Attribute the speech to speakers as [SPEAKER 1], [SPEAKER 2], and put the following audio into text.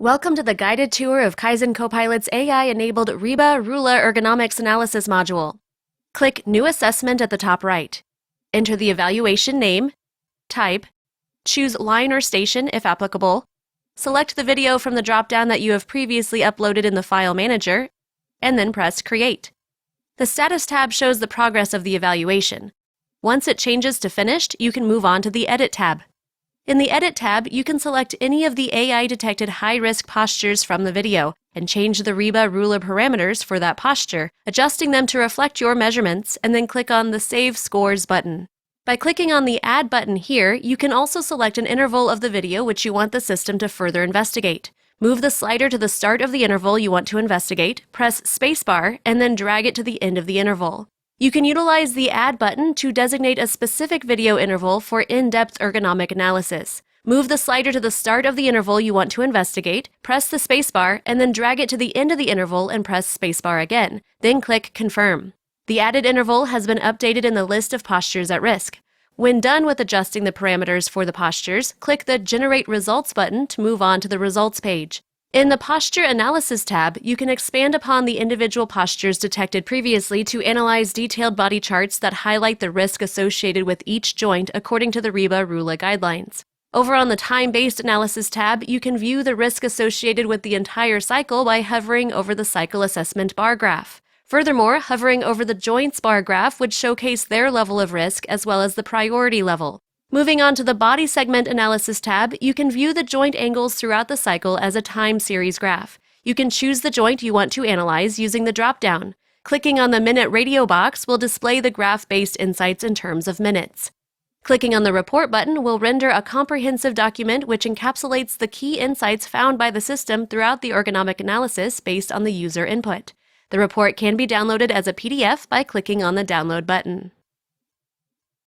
[SPEAKER 1] Welcome to the guided tour of Kaizen Copilot's AI-enabled REBA/RULA Ergonomics Analysis module. Click New Assessment at the top right. Enter the evaluation name, type, choose line or station if applicable, select the video from the drop-down that you have previously uploaded in the File Manager, and then press Create. The Status tab shows the progress of the evaluation. Once it changes to Finished, you can move on to the Edit tab. In the Edit tab, you can select any of the AI-detected high-risk postures from the video and change the REBA/RULA parameters for that posture, adjusting them to reflect your measurements, and then click on the Save Scores button. By clicking on the Add button here, you can also select an interval of the video which you want the system to further investigate. Move the slider to the start of the interval you want to investigate, press Spacebar, and then drag it to the end of the interval. You can utilize the Add button to designate a specific video interval for in-depth ergonomic analysis. Move the slider to the start of the interval you want to investigate, press the spacebar, and then drag it to the end of the interval and press spacebar again. Then click Confirm. The added interval has been updated in the list of postures at risk. When done with adjusting the parameters for the postures, click the Generate Results button to move on to the results page. In the Posture Analysis tab, you can expand upon the individual postures detected previously to analyze detailed body charts that highlight the risk associated with each joint according to the REBA/RULA guidelines. Over on the Time-Based Analysis tab, you can view the risk associated with the entire cycle by hovering over the Cycle Assessment bar graph. Furthermore, hovering over the Joints bar graph would showcase their level of risk as well as the priority level. Moving on to the Body Segment Analysis tab, you can view the joint angles throughout the cycle as a time series graph. You can choose the joint you want to analyze using the drop-down. Clicking on the Minute Radio box will display the graph-based insights in terms of minutes. Clicking on the Report button will render a comprehensive document which encapsulates the key insights found by the system throughout the ergonomic analysis based on the user input. The report can be downloaded as a PDF by clicking on the Download button.